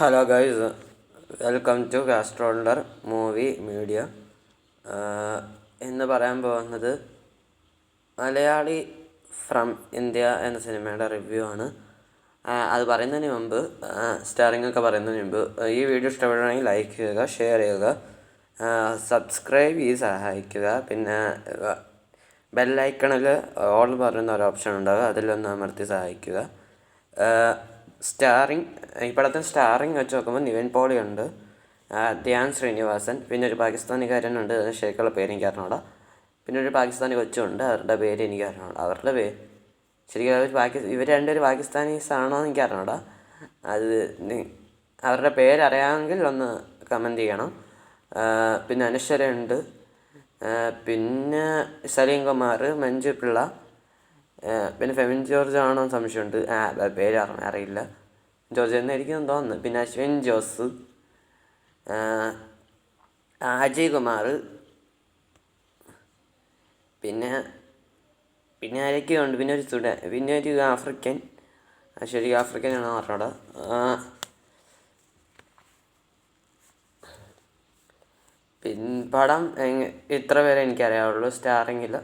Hello guys, welcome to കാസ്ട്രോളർ movie media. ഇന്ന് പറയാൻ പോകുന്നത് മലയാളി ഫ്രം ഇന്ത്യ എന്ന സിനിമയുടെ റിവ്യൂ ആണ്. അത് പറയുന്നതിന് മുമ്പ്, സ്റ്റാറിംഗ് ഒക്കെ പറയുന്നതിന് മുമ്പ്, ഈ വീഡിയോ ഇഷ്ടപ്പെടുകയാണെങ്കിൽ ലൈക്ക് ചെയ്യുക, ഷെയർ ചെയ്യുക, സബ്സ്ക്രൈബ് ചെയ്ത് സഹായിക്കുക. പിന്നെ ബെല്ലൈക്കണിൽ ഓൾ പറയുന്ന ഒരു ഓപ്ഷൻ ഉണ്ടാകുക, അതിലൊന്ന് അമർത്തി സഹായിക്കുക. ഈ പടത്തിൽ സ്റ്റാറിങ് വെച്ച് നോക്കുമ്പോൾ നിവിൻ പോളി ഉണ്ട്, ധ്യാൻ ശ്രീനിവാസൻ, പിന്നെ ഒരു പാകിസ്ഥാനിക്കാരനുണ്ട്, ശരിക്കുള്ള പേര് എനിക്ക് അറിഞ്ഞൂടാ. പിന്നെ ഒരു പാകിസ്ഥാനി കൊച്ചുണ്ട്, അവരുടെ പേര് എനിക്ക് അറിഞ്ഞൂടാ. അവരുടെ പേര് ശരിക്കും ഇവർ രണ്ടുപേരും പാകിസ്ഥാനീസ് ആണോ എന്ന് എനിക്ക് അറിഞ്ഞൂടാ. അത് അവരുടെ പേരറിയാമെങ്കിൽ ഒന്ന് കമൻറ്റ് ചെയ്യണം. പിന്നെ അനശ്വരയുണ്ട്, പിന്നെ സലീം കുമാർ, മഞ്ജു പിള്ള, പിന്നെ ഫെമിൻ ജോർജ് ആണോ എന്ന് സംശയമുണ്ട്. പേര് അറിയില്ല, ജോർജ് എന്നായിരിക്കും തോന്നുന്നു. പിന്നെ അശ്വിൻ ജോസ്, അജയ് കുമാർ, പിന്നെ ആരൊക്കെയോ ഉണ്ട്. പിന്നെ ഒരു ആഫ്രിക്കൻ, ശരി ആഫ്രിക്കൻ ആണോ പറഞ്ഞോടാ. പടം ഇത്ര പേരെ എനിക്കറിയാവുള്ളൂ സ്റ്റാറിങ്ങിൽ.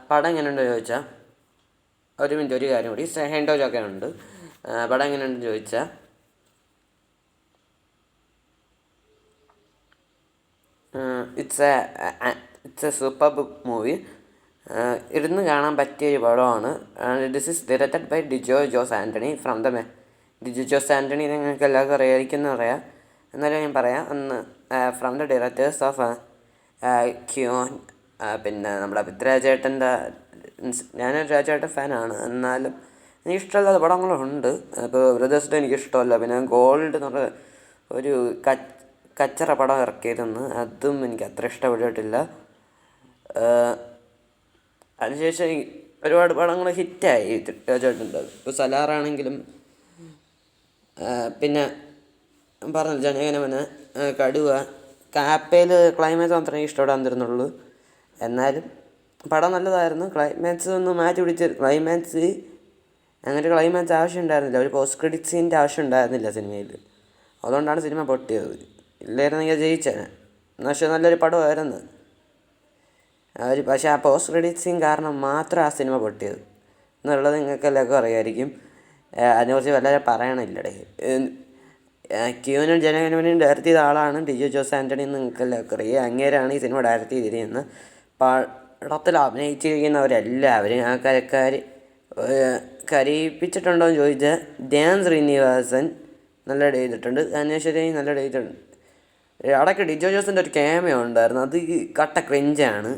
പടം എങ്ങനെയുണ്ടോ ചോദിച്ചാൽ, ഒരു മിനിറ്റ്, ഒരു കാര്യം കൂടി, ഹെൻഡോജൊക്കെ ഉണ്ട്. പടം എങ്ങനെയുണ്ടെന്ന് ചോദിച്ചാൽ, ഇറ്റ്സ് എ സൂപ്പർ മൂവി. ഇരുന്ന് കാണാൻ പറ്റിയൊരു പടമാണ്. This is directed by Dijo Jose Antony from Dijo Jose Antony നിങ്ങൾക്ക് എല്ലാവർക്കും അറിയാം, എന്നാലും ഞാൻ പറയാം. From the directors of Queen. പിന്നെ നമ്മുടെ പൃഥ്വിരാജേട്ടൻ്റെ, ഞാനൊരു രാജേട്ടൻ ഫാനാണ്, എന്നാലും എനിക്കിഷ്ടമല്ലാത്ത പടങ്ങളുണ്ട്. ഇപ്പോൾ ബ്രദേഴ്സ് ഡേ എനിക്കിഷ്ടമല്ല. പിന്നെ ഗോൾഡ് എന്ന് പറഞ്ഞ ഒരു കച്ചറ പടം ഇറക്കിയിരുന്നു, അതും എനിക്ക് അത്ര ഇഷ്ടപ്പെട്ടിട്ടില്ല. അതിനുശേഷം ഒരുപാട് പടങ്ങൾ ഹിറ്റായി രാജേട്ടൻ്റെ. ഇപ്പോൾ സലാറാണെങ്കിലും, പിന്നെ പറഞ്ഞു ജനഗണമന, കടുവ, കാപ്പയിൽ ക്ലൈമാക്സ് മാത്രമേ ഇഷ്ടപ്പെടാൻ തരുന്നുള്ളൂ. എന്നാലും പടം നല്ലതായിരുന്നു. ക്ലൈമാക്സ് ഒന്ന് മാറ്റി പിടിച്ച്, അങ്ങനെ ക്ലൈമാക്സ് ആവശ്യം ഉണ്ടായിരുന്നില്ല. ഒരു പോസ്റ്റ് ക്രെഡിറ്റ് സീൻ്റെ ആവശ്യം ഉണ്ടായിരുന്നില്ല സിനിമയിൽ. അതുകൊണ്ടാണ് സിനിമ പൊട്ടിയത്. ഇല്ലായിരുന്നെങ്കിൽ ജയിച്ചേനെ. പക്ഷേ നല്ലൊരു പടമായിരുന്നു. പക്ഷേ ആ പോസ്റ്റ് ക്രെഡിറ്റ് സീൻ കാരണം മാത്രം ആ സിനിമ പൊട്ടിയത് എന്നുള്ളത് നിങ്ങൾക്ക് എല്ലാവർക്കും അറിയാമായിരിക്കും. അതിനെക്കുറിച്ച് വളരെ പറയണില്ലടേ. ക്യൂനും ജനഗണമനയും ഡയറക്റ്റ് ചെയ്ത ആളാണ് ഡിജോ ജോസ് ആൻ്റണി എന്ന് നിങ്ങൾക്ക് എല്ലാവർക്കും അറിയാം. അങ്ങേരാണ് ഈ സിനിമ ഡയറക്റ്റ് ചെയ്തിരിക്കുന്നത്. പടത്തിൽ അഭിനയിച്ചിരിക്കുന്നവരെല്ലാവരും ആ കരയിപ്പിച്ചിട്ടുണ്ടോ എന്ന് ചോദിച്ചാൽ, ധ്യാൻ ശ്രീനിവാസൻ നല്ല ചെയ്തിട്ടുണ്ട്, അനശ്വരയും നല്ല ചെയ്തിട്ടുണ്ട്. ഇടയ്ക്ക് ഡിജോ ജോസിൻ്റെ ഒരു ക്യാമിയോ ഉണ്ടായിരുന്നു, അത് കട്ട ക്രിഞ്ചാണ്.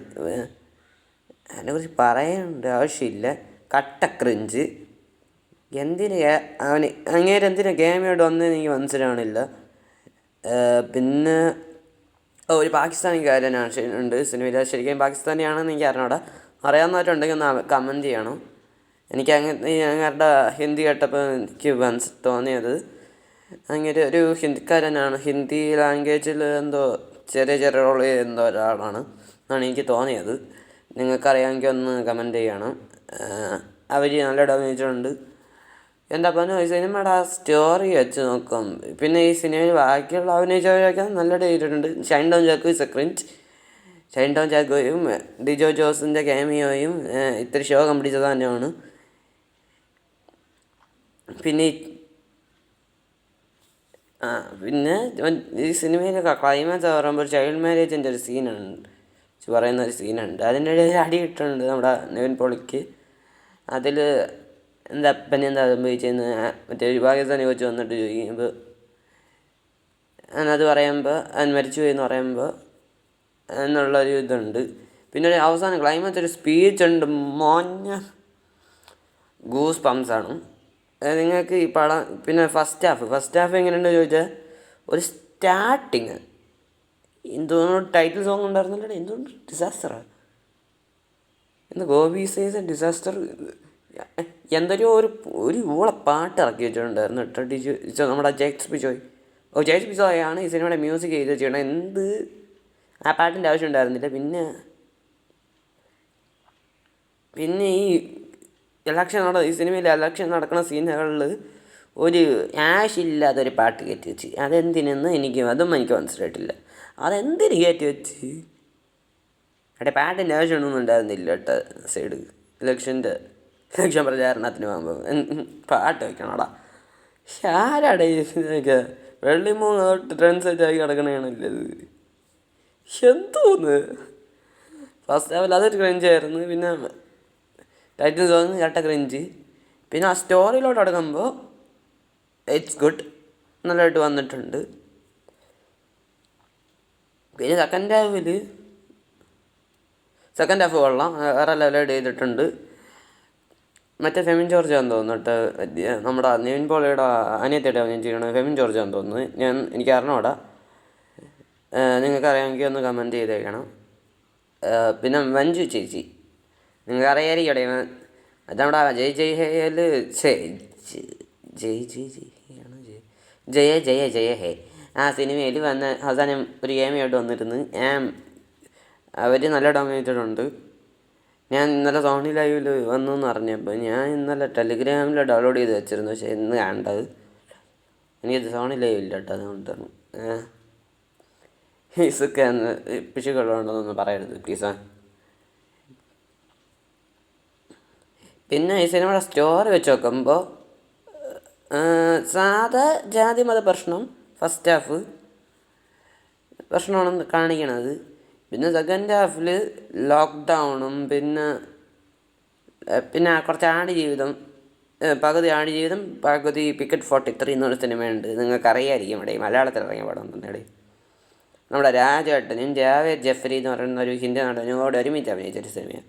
അതിനെക്കുറിച്ച് പറയേണ്ട ആവശ്യമില്ല, കട്ട ക്രിഞ്ച്. അങ്ങേരെന്തിനാ ക്യാമിയോട് വന്നതെന്ന് എനിക്ക് മനസ്സിലാവണില്ല. പിന്നെ ഒരു പാകിസ്ഥാനിക്കാരനുണ്ട് സിനിമയിൽ. ശരിക്കും പാകിസ്ഥാനിയാണെന്ന് എനിക്ക് അറിഞ്ഞൂടാ. അറിയാവുന്നവരുണ്ടെങ്കിൽ ഒന്ന് കമൻറ്റ് ചെയ്യണം. എനിക്ക് അങ്ങേരുടെ ഹിന്ദി കേട്ടപ്പോൾ എനിക്ക് തോന്നിയത് അങ്ങനെ ഒരു ഹിന്ദിക്കാരനാണ്, ഹിന്ദി ലാംഗ്വേജിൽ എന്തോ ചെറിയ റോൾ ചെയ്യുന്ന ഒരാളാണ് എന്നാണ് എനിക്ക് തോന്നിയത്. നിങ്ങൾക്കറിയാമെങ്കിൽ ഒന്ന് കമൻറ്റ് ചെയ്യണം. അവർ നല്ല അഭിനയിച്ചിട്ടുണ്ട്. എൻ്റെ അപ്പം ഈ സിനിമയുടെ ആ സ്റ്റോറി വെച്ച് നോക്കും. പിന്നെ ഈ സിനിമയിൽ ബാക്കിയുള്ള അഭിനയിച്ചവരൊക്കെ നല്ല ചെയ്തിട്ടുണ്ട്. Shine Tom Chacko is a cringe. Shine Tom ചാക്കോയും ഡിജോ ജോസിൻ്റെ ക്യാമിയോയും ഇത്തിരി ഷോ കംപ്ലീറ്റ് തന്നെയാണ്. പിന്നെ ഈ സിനിമയിലൊക്കെ ക്ലൈമാക്സ് പറയുമ്പോൾ ഒരു ചൈൽഡ് മാരേജിൻ്റെ ഒരു സീനുണ്ട്. അതിൻ്റെ ഇടയിൽ അടി കിട്ടുന്നുണ്ട് നമ്മുടെ നിവിൻ പോളിക്ക്. അതിൽ എന്താ സംഭവിച്ചതെന്ന് മറ്റേ പാകിസ്ഥാനി വെച്ച് വന്നിട്ട് ചോദിക്കുമ്പോൾ, അത് പറയുമ്പോൾ അവൻ മരിച്ചു പോയി എന്ന് പറയുമ്പോൾ എന്നുള്ളൊരു ഇതുണ്ട്. പിന്നെ ഒരു അവസാനം ക്ലൈമാക്സ് ഒരു സ്പീച്ച് ഉണ്ട്, ഗൂസ് പംസാണ് നിങ്ങൾക്ക് ഈ പടം. പിന്നെ ഫസ്റ്റ് ഹാഫ് എങ്ങനെയുണ്ട് ചോദിച്ചാൽ, ഒരു സ്റ്റാർട്ടിങ് എന്തോന്നും ടൈറ്റിൽ സോങ് ഉണ്ടായിരുന്നല്ലോ, എന്തുകൊണ്ട് ഡിസാസ്റ്ററാണ് ഗോപി സൈസ് ഡിസാസ്റ്റർ. എന്തൊരു ഒരു ഊള പാട്ട് ഇറക്കി വെച്ചിട്ടുണ്ടായിരുന്നു കേട്ടോ നമ്മുടെ ജെക്സ് ബിജോയാണ് ഈ സിനിമയുടെ മ്യൂസിക് ചെയ്ത് വെച്ചിട്ടുണ്ട്. ആ പാട്ടിൻ്റെ ആവശ്യം ഉണ്ടായിരുന്നില്ല. പിന്നെ ഈ ഈ സിനിമയിൽ ഇലക്ഷൻ നടക്കുന്ന സീനുകളിൽ ഒരു ആവശ്യമില്ലാത്തൊരു പാട്ട് കയറ്റി വെച്ച്. അതെന്തിനെന്ന് അതും എനിക്ക് മനസ്സിലായിട്ടില്ല. അതെന്തിന് കയറ്റി വെച്ച്? അവിടെ പാട്ടിൻ്റെ ആവശ്യമൊന്നും ഉണ്ടായിരുന്നില്ല കേട്ടോ. സൈഡ് ഇലക്ഷൻ പ്രചാരണത്തിന് പോകുമ്പോൾ പാട്ട് വയ്ക്കണോടാ. ആരാടെ ഇതൊക്കെ വെള്ളി 3 തൊട്ട് ട്രെൻഡ് സെറ്റാക്കി കിടക്കണതാണല്ലേ ഇത്. എന്തോന്ന് ഫസ്റ്റ് ലെവൽ അതൊരു ക്രഞ്ചായിരുന്നു. പിന്നെ ടൈറ്റിൽ സോങ് കേട്ട ക്രഞ്ച്. പിന്നെ ആ സ്റ്റോറിയിലോട്ട് അടക്കുമ്പോൾ ഇറ്റ്സ് ഗുഡ്, നല്ലതായിട്ട് വന്നിട്ടുണ്ട്. പിന്നെ സെക്കൻഡ് ഹാഫ് കൊള്ളാം, വേറെ ലെവലായിട്ട് ചെയ്തിട്ടുണ്ട്. മറ്റേ ഫെമിൻ ജോർജാന്ന് തോന്നുന്നു കേട്ടോ, നമ്മുടെ നിവിൻ പോളിയുടെ അനിയത്തിയുടെ ഞാൻ ചെയ്യണത് ഫെമിൻ ജോർജാന്ന് തോന്നുന്നു. എനിക്ക് അറിഞ്ഞൂടാ, നിങ്ങൾക്ക് അറിയാമെങ്കിൽ ഒന്ന് കമൻറ്റ് ചെയ്തേക്കണം. പിന്നെ മഞ്ജു ചേച്ചി നിങ്ങൾക്ക് അറിയാതിരിക്കട്ടെ, അത് നമ്മുടെ ജയ് ജയ് ഹേയിൽ ജയ ഹേ ആ സിനിമയിൽ വന്ന അവസാനം ഒരു ഗെയിമായിട്ട് വന്നിരുന്നു. അവർ നല്ല ഡോമിനേറ്റഡ് ഉണ്ട്. ഞാൻ ഇന്നലെ സോണി ലൈവിൽ വന്നു എന്ന് അറിഞ്ഞപ്പോൾ ഞാൻ ഇന്നലെ ടെലിഗ്രാമിൽ ഡൗൺലോഡ് ചെയ്ത് വെച്ചിരുന്നു. പക്ഷേ ഇന്ന് കണ്ടത് എനിക്കത് സോണി ലൈവ് ഇല്ല കേട്ടോ. അതുകൊണ്ടാണ് ഇതൊക്കെ പിശുകളുണ്ടോന്നൊന്നും പറയരുത് പ്ലീസാ. പിന്നെ ഈ സിനിമയുടെ സ്റ്റോറി വെച്ച് നോക്കുമ്പോൾ സാധാ ജാതി മത പ്രശ്നം ഫസ്റ്റ് ഹാഫ് പ്രശ്നമാണ് കാണിക്കണത്. പിന്നെ സെക്കൻഡ് ഹാഫിൽ ലോക്ക്ഡൗണും പിന്നെ കുറച്ച് ആടുജീവിതം, പകുതി ആടുജീവിതം പകുതി പിക്കറ്റ് 43 എന്നൊരു സിനിമയുണ്ട്. നിങ്ങൾക്കറിയായിരിക്കും. ഇവിടെ മലയാളത്തിൽ ഇറങ്ങിയ പടം തന്നെയാണ്. നമ്മുടെ രാജേട്ടനും ജാവേദ് ജഫ്രി എന്ന് പറയുന്ന ഒരു ഹിന്ദി നടനോട് ഒരുമിച്ച് അഭിനയിച്ചൊരു സിനിമയാണ്.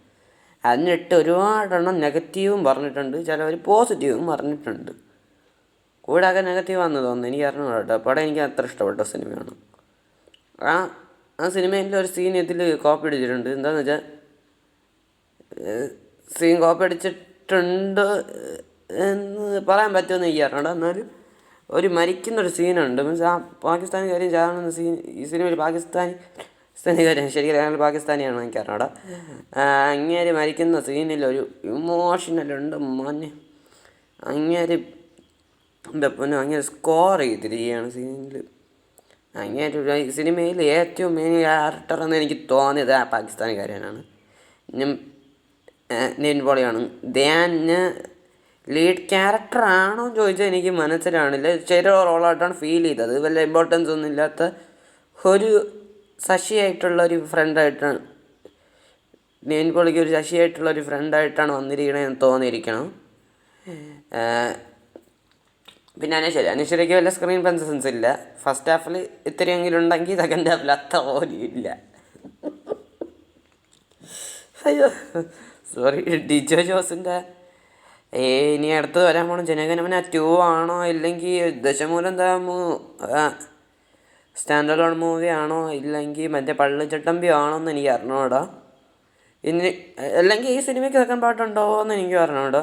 അതിനിട്ട് ഒരുപാടെണ്ണം നെഗറ്റീവും പറഞ്ഞിട്ടുണ്ട്, ചിലവർ പോസിറ്റീവും പറഞ്ഞിട്ടുണ്ട്. കൂടാതെ നെഗറ്റീവ് ആണെന്ന് തോന്നുന്നു, എനിക്ക് അറിഞ്ഞു കേട്ടോ. പടം എനിക്ക് അത്ര ഇഷ്ടപ്പെട്ട സിനിമയാണ്. ആ സിനിമയിൽ ഒരു സീൻ ഇതിൽ കോപ്പി അടിച്ചിട്ടുണ്ട്. എന്താണെന്ന് വെച്ചാൽ സീൻ കോപ്പി അടിച്ചിട്ടുണ്ട് എന്ന് പറയാൻ പറ്റുമെന്ന് എനിക്ക് അറിഞ്ഞൂടാ. എന്നാലും ഒരു മരിക്കുന്നൊരു സീനുണ്ട്. മീൻസ് ആ പാകിസ്ഥാനിക്കാരും ചാകുന്ന സീൻ ഈ സിനിമയിൽ പാകിസ്ഥാനിക്കാരും ശരിക്കും പാകിസ്ഥാനിയാണോ എനിക്ക് അറിഞ്ഞൂടാ. അങ്ങേര് മരിക്കുന്ന സീനിൽ ഒരു ഇമോഷണലുണ്ട് മോനെ. അങ്ങേര് എന്താ പൊന്നെ അങ്ങനെ സ്കോർ ചെയ്തിരിക്കുകയാണ് സീനിൽ. അങ്ങേര് സിനിമയിൽ ഏറ്റവും മെയിൻ ക്യാരക്ടർ എന്ന് എനിക്ക് തോന്നിയത് ആ പാകിസ്ഥാനിക്കാരനാണ്. നിവിൻ പോളിയാണ്. ധ്യാന് ലീഡ് ക്യാരക്ടർ ആണോ എന്ന് ചോദിച്ചാൽ എനിക്ക് മനസ്സിലാണില്ല. ചെറിയ റോളായിട്ടാണ് ഫീൽ ചെയ്തത്. വല്ല ഇമ്പോർട്ടൻസ് ഒന്നും ഇല്ലാത്ത ഒരു ശശിയായിട്ടുള്ളൊരു ഫ്രണ്ടായിട്ടാണ് നിവിൻ പോളിക്ക് ഒരു ശശിയായിട്ടുള്ളൊരു ഫ്രണ്ടായിട്ടാണ് വന്നിരിക്കണമെന്ന് തോന്നിയിരിക്കണം. പിന്നെ അനശ്വരയ്ക്ക് വല്ല സ്ക്രീൻ പ്രസൻസ് ഇല്ല. ഫസ്റ്റ് ഹാഫിൽ ഇത്രയെങ്കിലും ഉണ്ടെങ്കിൽ സെക്കൻഡ് ഹാഫിൽ അത്ര പോലും ഇല്ല. അയ്യോ സോറി. ഡിജോ ജോസിൻ്റെ ഇനി അടുത്ത് വരാൻ പോകണം ജനഗണമന 2 ആണോ ഇല്ലെങ്കിൽ ദശമൂലം സ്റ്റാൻഡ് അലോൺ മൂവി ആണോ ഇല്ലെങ്കിൽ മറ്റേ പള്ളിച്ചട്ടമ്പി ആണോ എന്ന് എനിക്ക് അറിഞ്ഞൂടാ. ഇനി അല്ലെങ്കിൽ ഈ സിനിമയ്ക്ക് സെക്കൻഡ് പാർട്ട് ഉണ്ടോ എന്ന് എനിക്ക് അറിഞ്ഞൂടാ.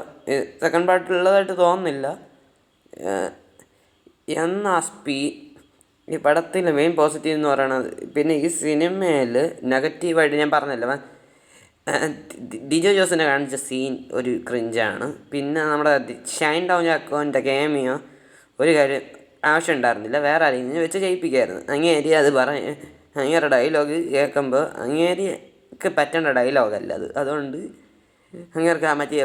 സെക്കൻഡ് പാർട്ട് ഉള്ളതായിട്ട് തോന്നുന്നില്ല. ഈ പടത്തിൽ മെയിൻ പോസിറ്റീവ് എന്ന് പറയണത്, പിന്നെ ഈ സിനിമയിൽ നെഗറ്റീവായിട്ട് ഞാൻ പറഞ്ഞല്ലോ, ഡിജോ ജോസിനെ കാണിച്ച സീൻ ഒരു ക്രിഞ്ചാണ്. പിന്നെ നമ്മുടെ ഷൈൻ ടൗൺ ചാക്കോൻ്റെ ഗെയിമിയോ ഒരു കാര്യം ആവശ്യം ഉണ്ടായിരുന്നില്ല, വേറെ ആരെങ്കിലും വെച്ച് ചെയ്യിപ്പിക്കായിരുന്നു. അങ്ങേരി അത് അങ്ങേരുടെ ഡയലോഗ് കേൾക്കുമ്പോൾ അങ്ങേരിക്ക് പറ്റേണ്ട ഡയലോഗല്ല അത്. അതുകൊണ്ട് അങ്ങേർക്ക് ആ മറ്റേ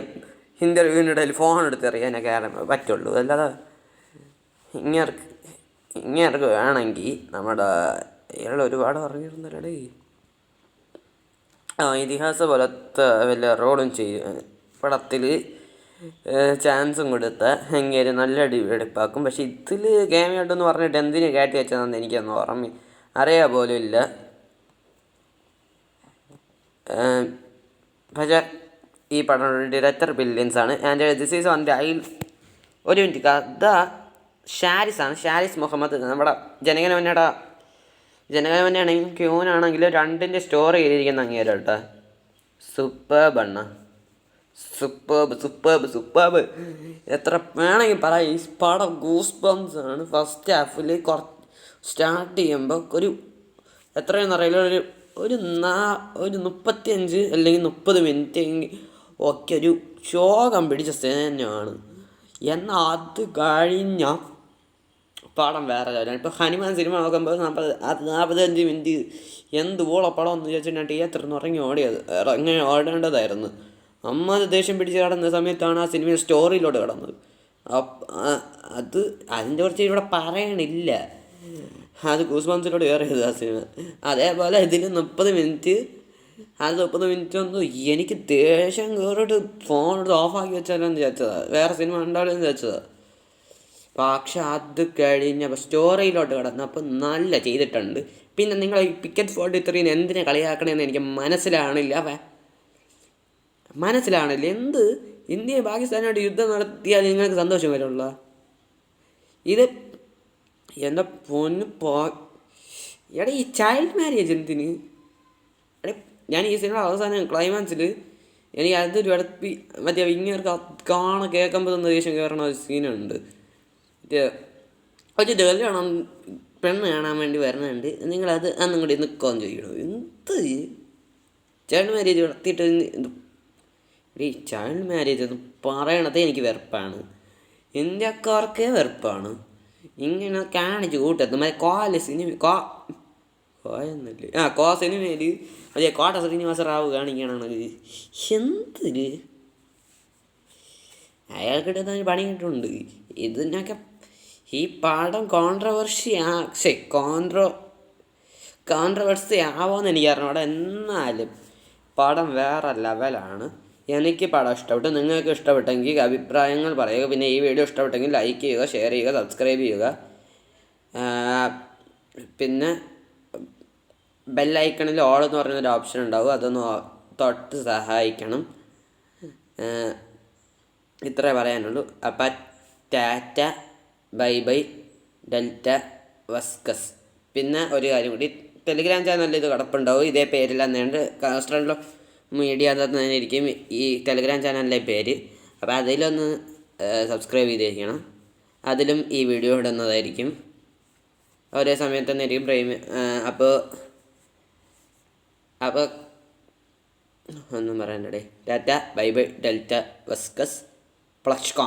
ഇൻ്റർവ്യൂവിനിടയിൽ ഫോൺ എടുത്തെറിയാനൊക്കെ പറ്റുള്ളൂ. അല്ലാതെ ഇങ്ങേർക്ക് വേണമെങ്കിൽ നമ്മുടെ ഇയാൾ ഒരുപാട് പറഞ്ഞിരുന്നല്ലേ ഇതിഹാസ പോലത്തെ വല്ല റോളും ചെയ്യും പടത്തിൽ ചാൻസും കൊടുത്ത അങ്ങേര് നല്ല എടുപ്പാക്കും. പക്ഷെ ഇതിൽ ഗെയിമായിട്ടെന്ന് പറഞ്ഞിട്ട് എന്തിനു കയറ്റി വെച്ചതെന്ന് എനിക്കൊന്നും അറിയാൻ പോലും ഇല്ല. പക്ഷേ ഈ പടം ഡയറക്ടർ ബില്യൻസാണ്. ആൻഡ് ദിസ് ഈസ് ഓൺ ഒരു മിനിറ്റ് കഥ ഷാരിസാണ്, ഷാരിസ് മുഹമ്മദ്. നമ്മുടെ ജനഗണമനയാണെങ്കിലും ക്യൂനാണെങ്കിലും രണ്ടിൻ്റെ സ്റ്റോറി ചെയ്തിരിക്കുന്ന അങ്ങേരം കേട്ടോ. സൂപ്പർബ് എത്ര വേണമെങ്കിൽ പറയാം. ഈ പടം ഗൂസ് ബംസ് ആണ്. ഫസ്റ്റ് ഹാഫിൽ സ്റ്റാർട്ട് ചെയ്യുമ്പോൾ ഒരു എത്രയെന്ന് അറിയില്ല, ഒരു 35 അല്ലെങ്കിൽ 30 മിനിറ്റ് ഒക്കെ ഒരു ശോകം പിടിച്ച സിനിമയാണ്. എന്നാൽ അത് കഴിഞ്ഞ പടം വേറെ ലെവലാണ്. ഇപ്പോൾ ഹനുമാൻ സിനിമ നോക്കുമ്പോൾ 45 മിനിറ്റ് എന്തുപോള പടം എന്ന് ചോദിച്ചാൽ ഞാൻ തിയേറ്ററിൽ നിന്ന് ഇറങ്ങി ഓടേണ്ടതായിരുന്നു. അമ്മ ദേഷ്യം പിടിച്ച് കടന്ന സമയത്താണ് ആ സിനിമ സ്റ്റോറിയിലോട്ട് കടന്നത്. അത് അതിൻ്റെ കുറച്ച് ഇവിടെ പറയണില്ല, അത് ഗൂസ്ബംസിലോട്ട് കയറിയത് ആ സിനിമ. അതേപോലെ ഇതിൽ 30 മിനിറ്റ്, അത് 30 മിനിറ്റ് ഒന്നും എനിക്ക് ദേഷ്യം കയറിയിട്ട് ഫോൺ എടുത്ത് ഓഫാക്കി വെച്ചാലോന്ന് വിചാരിച്ചതാണ്, വേറെ സിനിമ ഉണ്ടാവില്ലെന്ന് വിചാരിച്ചതാണ്. പക്ഷെ അത് കഴിഞ്ഞപ്പോൾ സ്റ്റോറിയിലോട്ട് കിടന്നപ്പോൾ നല്ല ചെയ്തിട്ടുണ്ട്. പിന്നെ നിങ്ങൾ ഈ പിക്കറ്റ് 43 എന്തിനെ കളിയാക്കണമെന്ന് എനിക്ക് മനസ്സിലാണില്ല. എന്ത് ഇന്ത്യയും പാകിസ്ഥാനായിട്ട് യുദ്ധം നടത്തിയാൽ നിങ്ങൾക്ക് സന്തോഷം വരുള്ള? ഇത് എൻ്റെ പൊന്ന് എടാ, ഈ ചൈൽഡ് മാരേജ് എന്തിന്? എടാ, ഞാൻ ഈ സിനിമ അവസാനം ക്ലൈമാക്സിൽ എനിക്ക് അതൊരു മറ്റേ ഇങ്ങേർക്ക് കേൾക്കുമ്പോൾ തന്നെ ദേഷ്യം കയറണ ഒരു സീനുണ്ട്. ഒരു കല്യാണം പെണ്ണ് കാണാൻ വേണ്ടി വരണുണ്ട്, നിങ്ങളത് അന്നും കൂടി നിൽക്കുമെന്ന് ചോദിക്കണം. എന്ത് ചൈൽഡ് മാരേജ് നടത്തിയിട്ട് ഈ ചൈൽഡ് മാരേജ് എന്ന് പറയണത് എനിക്ക് വെറുപ്പാണ്, ഇന്ത്യക്കാർക്കേ വെറുപ്പാണ്. ഇങ്ങനെ കാണിച്ച് കൂട്ടത്ത് മറ്റേ സിനിമയിൽ മറ്റേ കോട്ട ശ്രീനിവാസ റാവു കാണിക്കണമെങ്കിൽ എന്തൊരു അയാൾക്കിട്ട് പണി കിട്ടുന്നുണ്ട്. ഇതിനൊക്കെ ഈ പടം കോൺട്രവേഴ്സി ആവുമെന്ന് എനിക്ക് അറിഞ്ഞൂടാ. എന്നാലും പടം വേറെ ലെവലാണ്. എനിക്ക് പടം ഇഷ്ടപ്പെട്ടു. നിങ്ങൾക്ക് ഇഷ്ടപ്പെട്ടെങ്കിൽ അഭിപ്രായങ്ങൾ പറയുക. പിന്നെ ഈ വീഡിയോ ഇഷ്ടപ്പെട്ടെങ്കിൽ ലൈക്ക് ചെയ്യുക, ഷെയർ ചെയ്യുക, സബ്സ്ക്രൈബ് ചെയ്യുക. പിന്നെ ബെല്ലൈക്കണിൽ ഓൾ എന്ന് പറയുന്നൊരു ഓപ്ഷൻ ഉണ്ടാവും, അതൊന്ന് തൊട്ട് സഹായിക്കണം. ഇത്രേ പറയാനുള്ളൂ. അപ്പം ടാറ്റ, ബൈ ബൈ, ഡെൽറ്റ, വസ്കസ്. പിന്നെ ഒരു കാര്യം കൂടി, ടെലിഗ്രാം ചാനലിൽ ഇത് കിടപ്പുണ്ടാവും, ഇതേ പേരിൽ തന്നെയുണ്ട്. കാസ്ട്രൻഡോ മീഡിയ തന്നെ ഇരിക്കും ഈ ടെലിഗ്രാം ചാനലിലെ പേര്. അപ്പോൾ അതിലൊന്ന് സബ്സ്ക്രൈബ് ചെയ്തിരിക്കണം. അതിലും ഈ വീഡിയോ ഇടുന്നതായിരിക്കും ഒരേ സമയത്ത് തന്നെ ആയിരിക്കും അപ്പോൾ ഒന്നും പറയണ്ടേ. ടാറ്റ, ബൈ ബൈ, ഡെൽറ്റ, വസ്കസ്, പ്ലഷ്കാ.